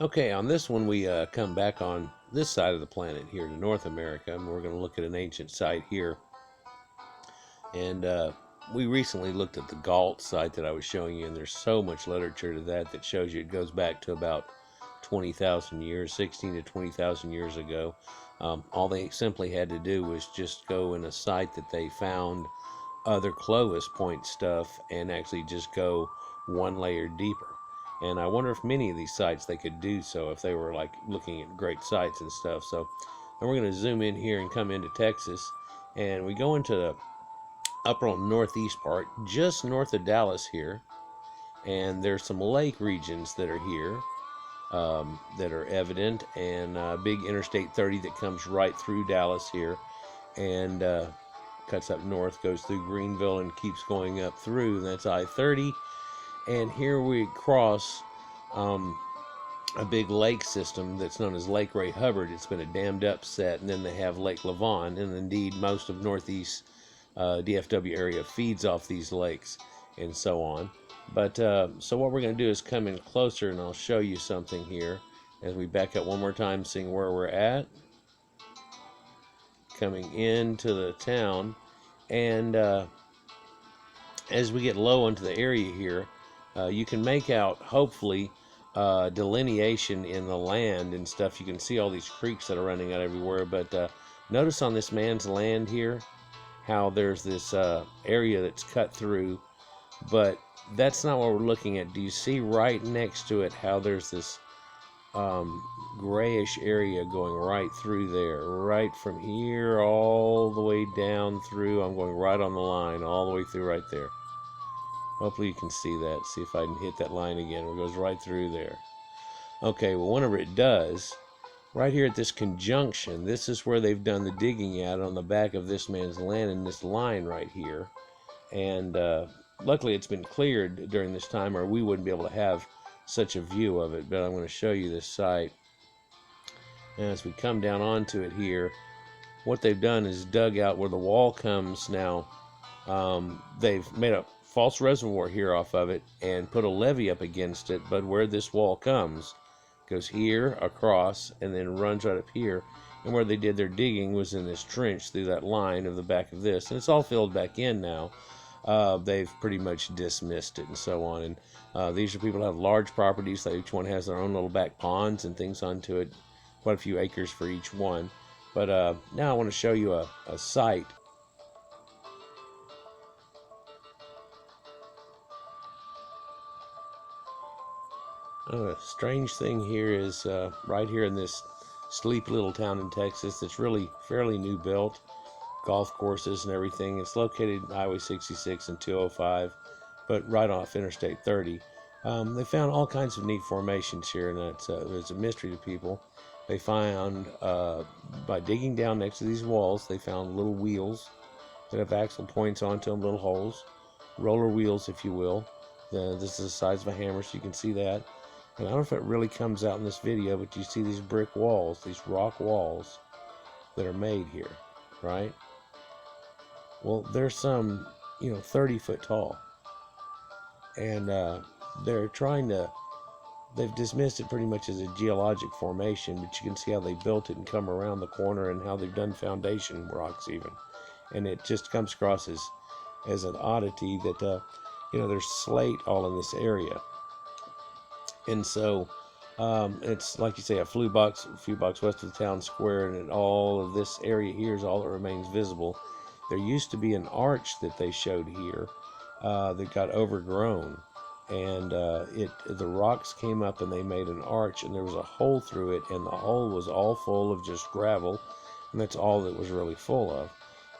Okay, on this one we come back on this side of the planet here to North America, and we're going to look at an ancient site here. And we recently looked at the Galt site that I was showing you, and there's so much literature to that shows you it goes back to about 20,000 years, 16 to 20,000 years ago. All they simply had to do was just go in a site that they found other Clovis point stuff and actually just go one layer deeper. And I wonder if many of these sites they could do so if they were like looking at great sites and stuff. So, and we're going to zoom in here and come into Texas, and we go into the upper northeast part, just north of Dallas here, and there's some lake regions that are here that are evident, and big Interstate 30 that comes right through Dallas here, and cuts up north, goes through Greenville, and keeps going up through. And that's I-30, and here we cross a big lake system that's known as Lake Ray Hubbard. It's been a dammed up set, and then they have Lake Lavon, and indeed most of northeast DFW area feeds off these lakes and so on. But so what we're going to do is come in closer, and I'll show you something here as we back up one more time, seeing where we're at, coming into the town. And as we get low into the area here, you can make out, hopefully, delineation in the land and stuff. You can see all these creeks that are running out everywhere. But notice on this man's land here how there's this area that's cut through, but that's not what we're looking at. Do you see right next to it how there's this grayish area going right through there, right from here all the way down through? I'm going right on the line all the way through right there. Hopefully you can see that. See if I can hit that line again. It goes right through there. Okay, well, whenever it does, right here at this conjunction, this is where they've done the digging at on the back of this man's land in this line right here. And luckily it's been cleared during this time, or we wouldn't be able to have such a view of it. But I'm going to show you this site. And as we come down onto it here, what they've done is dug out where the wall comes now. They've made a false reservoir here off of it and put a levee up against it, but where this wall comes goes here across and then runs right up here, and where they did their digging was in this trench through that line of the back of this, and it's all filled back in now. They've pretty much dismissed it and so on. And these are people who have large properties, so each one has their own little back ponds and things onto it, quite a few acres for each one. But now I want to show you a site. A strange thing here is right here in this sleepy little town in Texas that's really fairly new built, golf courses and everything. It's located Highway 66 and 205, but right off Interstate 30. They found all kinds of neat formations here, and it's a mystery to people. They found, by digging down next to these walls, they found little wheels that have axle points onto them, little holes, roller wheels, if you will. This is the size of a hammer, so you can see that. And I don't know if it really comes out in this video, but you see these brick walls, these rock walls that are made here, right? Well, there's some, 30 foot tall. And they're trying to, they've dismissed it pretty much as a geologic formation, but you can see how they built it and come around the corner and how they've done foundation rocks even. And it just comes across as an oddity that, there's slate all in this area. And so it's like you say, a few blocks west of the town square, and all of this area here is all that remains visible. There used to be an arch that they showed here that got overgrown, and the rocks came up and they made an arch, and there was a hole through it, and the hole was all full of just gravel, and that's all that was really full of.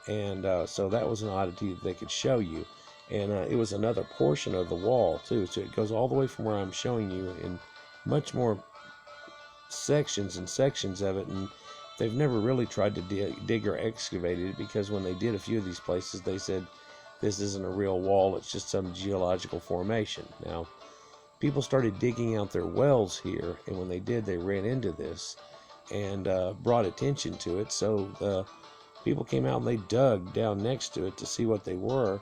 And so that was an oddity that they could show you. And it was another portion of the wall too, so it goes all the way from where I'm showing you in much more sections and sections of it. And they've never really tried to dig or excavate it, because when they did a few of these places, they said this isn't a real wall, it's just some geological formation. Now, people started digging out their wells here, and when they did, they ran into this and brought attention to it. So the people came out and they dug down next to it to see what they were,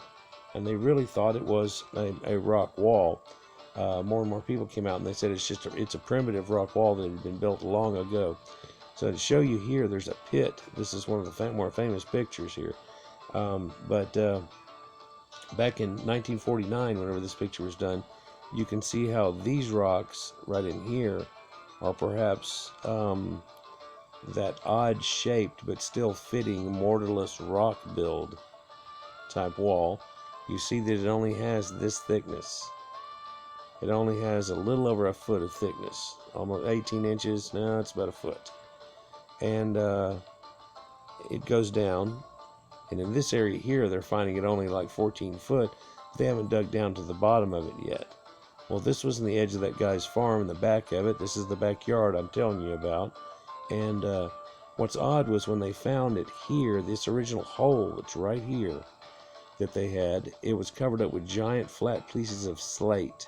and they really thought it was a rock wall. more and more people came out and they said it's a primitive rock wall that had been built long ago. So to show you here, there's a pit. This is one of the more famous pictures here. But back in 1949, whenever this picture was done, you can see how these rocks right in here are perhaps that odd shaped but still fitting mortarless rock build type wall. You see that it only has this thickness. It only has a little over a foot of thickness, almost 18 inches. No, it's about a foot. And it goes down. And in this area here, they're finding it only like 14 foot. They haven't dug down to the bottom of it yet. Well, this was in the edge of that guy's farm in the back of it. This is the backyard I'm telling you about. And what's odd was when they found it here, this original hole that's right here that they had, it was covered up with giant flat pieces of slate,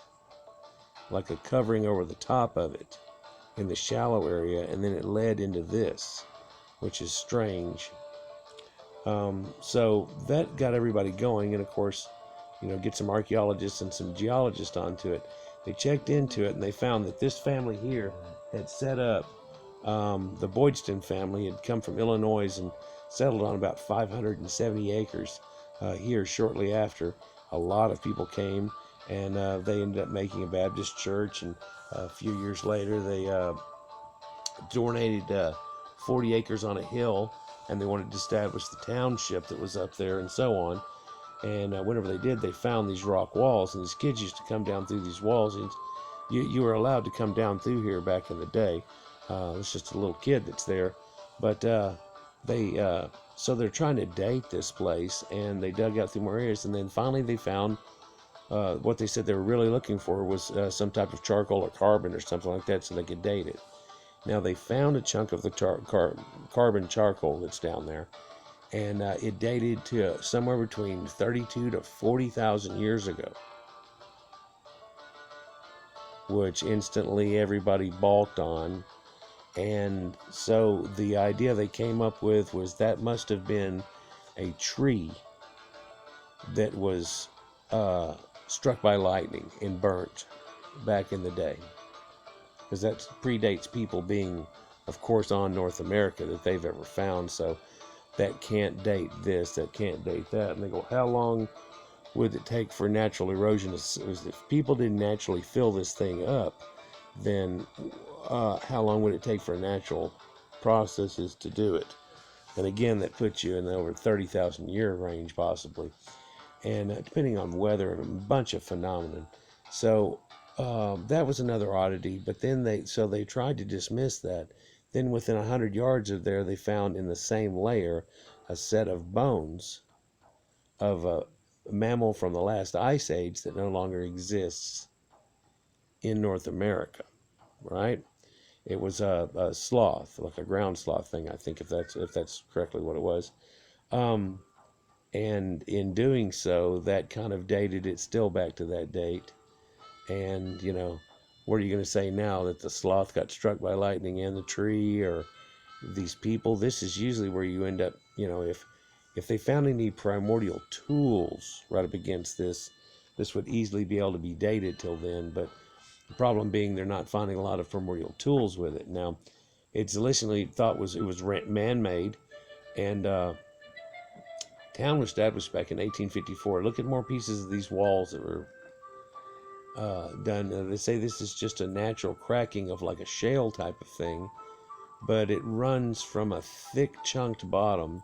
like a covering over the top of it in the shallow area, and then it led into this, which is strange. So that got everybody going, and of course, get some archaeologists and some geologists onto it. They checked into it, and they found that this family here had set up, the Boydston family had come from Illinois and settled on about 570 acres here shortly after. A lot of people came, and they ended up making a Baptist church, and a few years later they donated 40 acres on a hill, and they wanted to establish the township that was up there and so on. And whenever they did, they found these rock walls, and these kids used to come down through these walls, and you were allowed to come down through here back in the day. It's just a little kid that's there, but so they're trying to date this place, and they dug out through more areas, and then finally they found what they said they were really looking for was some type of charcoal or carbon or something like that, so they could date it. Now they found a chunk of the carbon charcoal that's down there, and it dated to somewhere between 32 to 40,000 years ago, which instantly everybody balked on. And so the idea they came up with was that must have been a tree that was struck by lightning and burnt back in the day, because that predates people being, of course, on North America that they've ever found. So that can't date this, that can't date that. And they go, how long would it take for natural erosion? If people didn't naturally fill this thing up, then how long would it take for natural processes to do it? And again, that puts you in the over 30,000 year range possibly, and depending on weather and a bunch of phenomena. So that was another oddity. But then they tried to dismiss that. Then within 100 yards of there, they found in the same layer a set of bones of a mammal from the last ice age that no longer exists in North America, right? It was a sloth, like a ground sloth thing, I think, if that's correctly what it was. And in doing so, that kind of dated it still back to that date. And, what are you going to say now, that the sloth got struck by lightning in the tree, or these people? This is usually where you end up, if they found any primordial tools right up against this would easily be able to be dated till then. But the problem being they're not finding a lot of primordial tools with it. Now, it's initially thought it was man-made, and town was established back in 1854. Look at more pieces of these walls that were done. They say this is just a natural cracking of like a shale type of thing, but it runs from a thick chunked bottom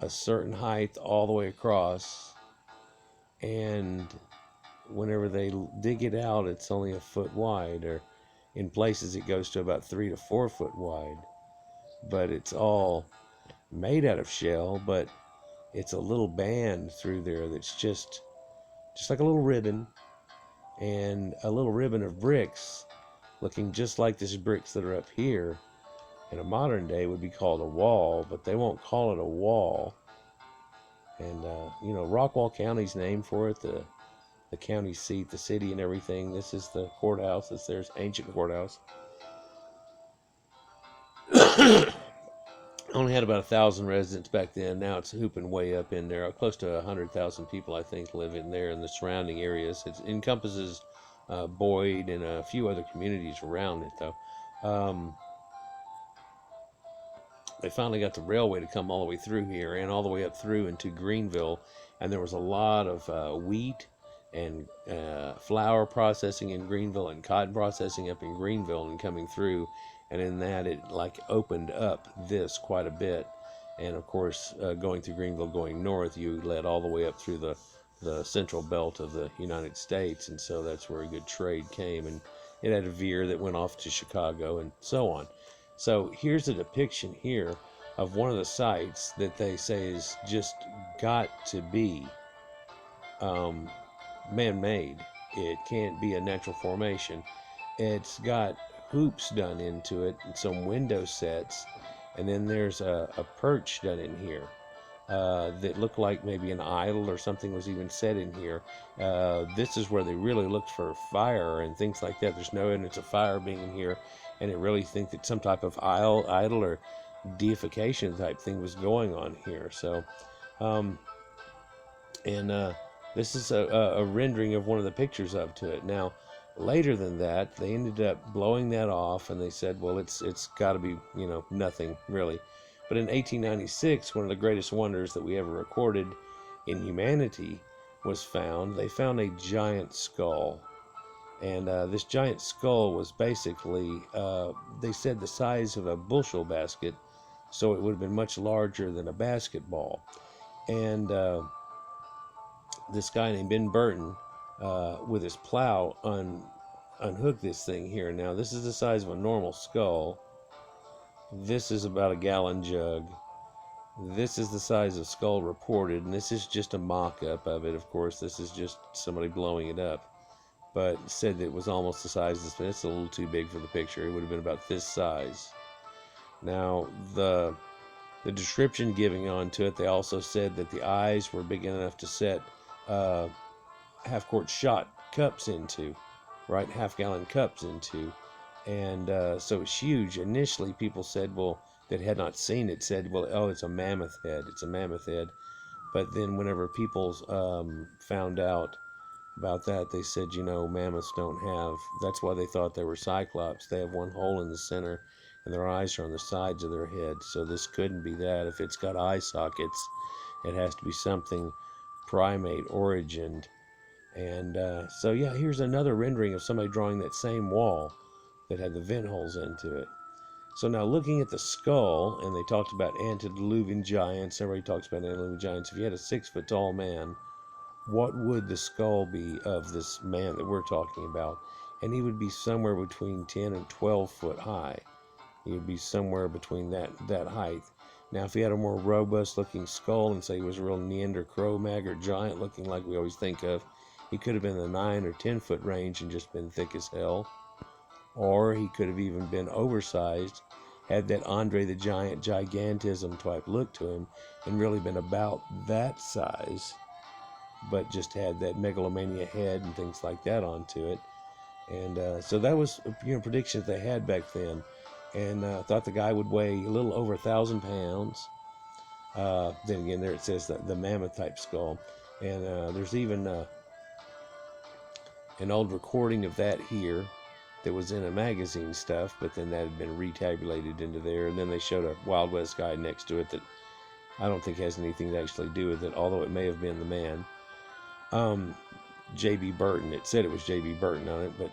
a certain height all the way across, and whenever they dig it out, it's only a foot wide, or in places it goes to about 3 to 4 foot wide. But it's all made out of shell, but it's a little band through there that's just like a little ribbon, and a little ribbon of bricks looking just like these bricks that are up here in a modern day would be called a wall, but they won't call it a wall. And Rockwall County's named for it, the county seat, the city and everything. This is the courthouse. There's ancient courthouse. Only had about 1,000 residents back then. Now it's hooping way up in there. Close to 100,000 people, I think, live in there in the surrounding areas. It encompasses Boyd and a few other communities around it, though. They finally got the railway to come all the way through here and all the way up through into Greenville, and there was a lot of wheat and flour processing in Greenville and cotton processing up in Greenville and coming through, and in that it like opened up this quite a bit. And of course, going through Greenville, going north, you led all the way up through the central belt of the United States, and so that's where a good trade came, and it had a veer that went off to Chicago and so on. So here's a depiction here of one of the sites that they say is just got to be man-made. It can't be a natural formation. It's got hoops done into it and some window sets, and then there's a perch done in here that looked like maybe an idol or something was even set in here. This is where they really looked for fire and things like that. There's no evidence of fire being in here, and they really think that some type of idol or deification type thing was going on here. So, this is a rendering of one of the pictures up to it. Now, later than that, they ended up blowing that off, and they said, well, it's got to be, nothing really. But in 1896, one of the greatest wonders that we ever recorded in humanity was found. They found a giant skull. And this giant skull was basically, they said, the size of a bushel basket. So it would have been much larger than a basketball. And this guy named Ben Burton, with his plow, unhooked this thing here. Now, this is the size of a normal skull. This is about a gallon jug. This is the size of skull reported, and this is just a mock-up of it. Of course, this is just somebody blowing it up, but said that it was almost the size of this. It's a little too big for the picture. It would have been about this size. Now, the description giving onto it, they also said that the eyes were big enough to set half-quart shot cups into, right? Half-gallon cups into. And so it's huge. Initially, people said, well, that had not seen it, said, well, oh, it's a mammoth head. It's a mammoth head. But then whenever people found out about that, they said, mammoths don't have, that's why they thought they were cyclops. They have one hole in the center, and their eyes are on the sides of their head. So this couldn't be that. If it's got eye sockets, it has to be something primate origined. And so, yeah, here's another rendering of somebody drawing that same wall that had the vent holes into it. So now looking at the skull, and they talked about antediluvian giants. Everybody talks about antediluvian giants. If you had a 6-foot tall man, what would the skull be of this man that we're talking about? And he would be somewhere between 10 and 12 foot high. He would be somewhere between that height. Now, if he had a more robust looking skull and say he was a real Neander Cro-Magnon giant looking like we always think of, he could have been in the 9 or 10 foot range and just been thick as hell. Or he could have even been oversized, had that Andre the Giant gigantism type look to him, and really been about that size, but just had that megalomania head and things like that onto it. And so that was, predictions they had back then. And thought the guy would weigh a little over 1,000 pounds. Then again, there it says the mammoth type skull. And there's even an old recording of that here that was in a magazine stuff, but then that had been retabulated into there. And then they showed a Wild West guide next to it that I don't think has anything to actually do with it, although it may have been the man. J.B. Burton. It said it was J.B. Burton on it, but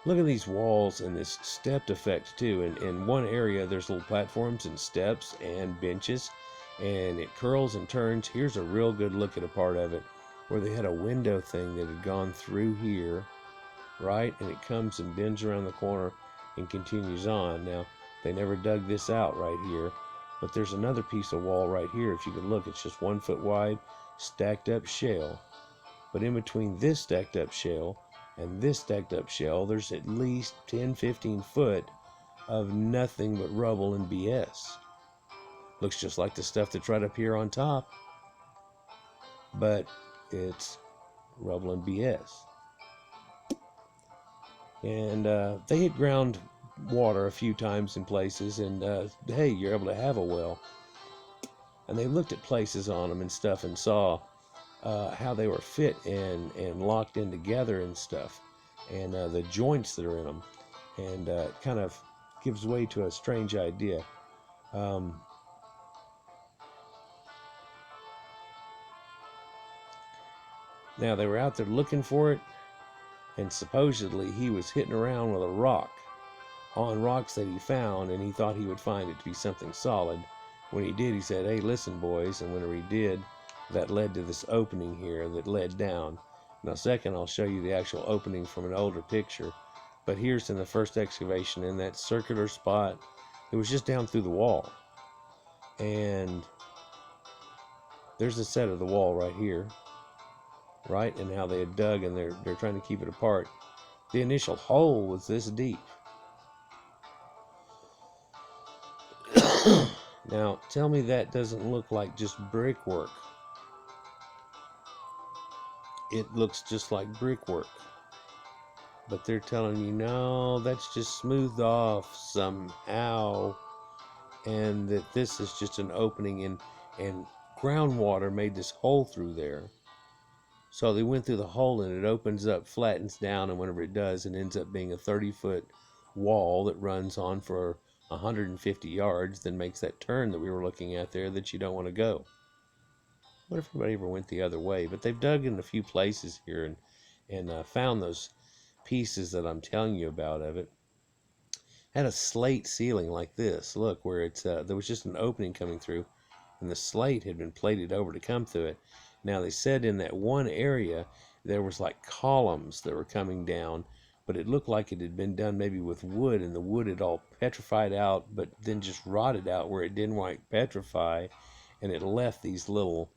look at these walls and this stepped effect too. And in one area, there's little platforms and steps and benches, and it curls and turns. Here's a real good look at a part of it where they had a window thing that had gone through here, right? And it comes and bends around the corner and continues on. Now, they never dug this out right here, but there's another piece of wall right here. If you could look, it's just 1 foot wide, stacked up shale. But in between this stacked up shale and this stacked up shale, there's at least 10, 15 foot of nothing but rubble and BS. Looks just like the stuff that's right up here on top, but it's rubble and BS. And they had ground water a few times in places, and hey, you're able to have a well. And they looked at places on them and stuff and saw how they were fit and locked in together and stuff, and the joints that are in them, and it kind of gives way to a strange idea. Now they were out there looking for it, and supposedly he was hitting around with a rock on rocks that he found, and he thought he would find it to be something solid. When he did, he said, "Hey, listen, boys," and whenever he did, that led to this opening here that led down. Now, second, I'll show you the actual opening from an older picture, but here's in the first excavation in that circular spot. It was just down through the wall, and there's a set of the wall right here, right, and how they had dug, and they're trying to keep it apart. The initial hole was this deep. Now, tell me that doesn't look like just brickwork. It looks just like brickwork. But they're telling you, no, that's just smoothed off somehow. And that this is just an opening, and groundwater made this hole through there. So they went through the hole, and it opens up, flattens down, and whenever it does, it ends up being a 30-foot wall that runs on for 150 yards, then makes that turn that we were looking at there that you don't want to go. What if everybody ever went the other way? But they've dug in a few places here and found those pieces that I'm telling you about of it. Had a slate ceiling like this. Look, where it's there was just an opening coming through, and the slate had been plated over to come through it. Now they said in that one area there was like columns that were coming down, but it looked like it had been done maybe with wood, and the wood had all petrified out, but then just rotted out where it didn't like petrify, and it left these little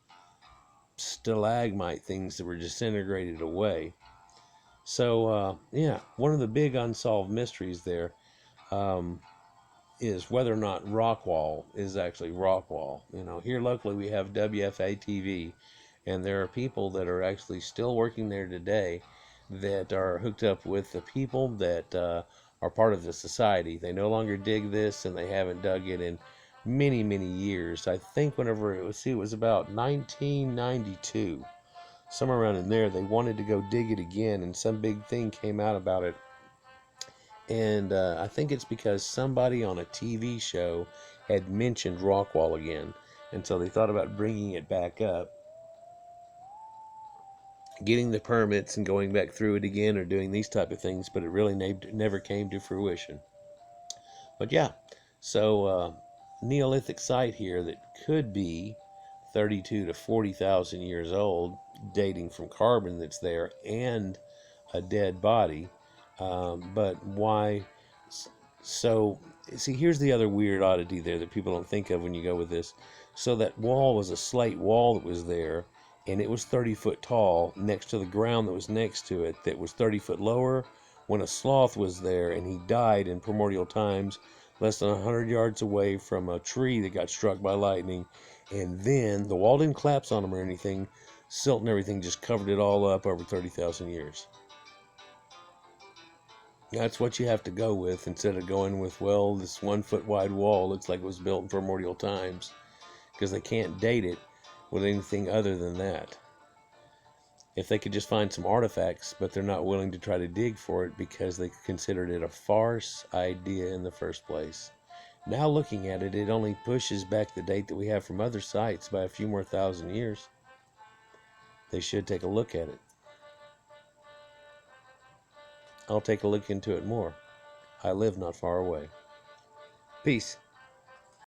stalagmite things that were disintegrated away. So yeah, one of the big unsolved mysteries there is whether or not Rockwall is actually Rockwall. You know, here locally we have WFA TV, and there are people that are actually still working there today that are hooked up with the people that are part of the society. They no longer dig this, and they haven't dug it in many, many years. I think whenever it was about 1992, somewhere around in there, they wanted to go dig it again, and some big thing came out about it. And I think it's because somebody on a TV show had mentioned Rockwall again, and so they thought about bringing it back up, getting the permits and going back through it again, or doing these type of things, but it really never came to fruition. But yeah, so Neolithic site here that could be 32 to 40,000 years old, dating from carbon that's there and a dead body. But why? So, see, here's the other weird oddity there that people don't think of when you go with this. So that wall was a slate wall that was there, and it was 30 foot tall next to the ground that was next to it that was 30 foot lower when a sloth was there, and he died in primordial times less than 100 yards away from a tree that got struck by lightning. And then the wall didn't collapse on him or anything. Silt and everything just covered it all up over 30,000 years. That's what you have to go with instead of going with, well, this 1 foot wide wall looks like it was built in primordial times, because they can't date it with anything other than that. If they could just find some artifacts, but they're not willing to try to dig for it because they considered it a farce idea in the first place. Now looking at it, it only pushes back the date that we have from other sites by a few more thousand years. They should take a look at it. I'll take a look into it more. I live not far away. Peace.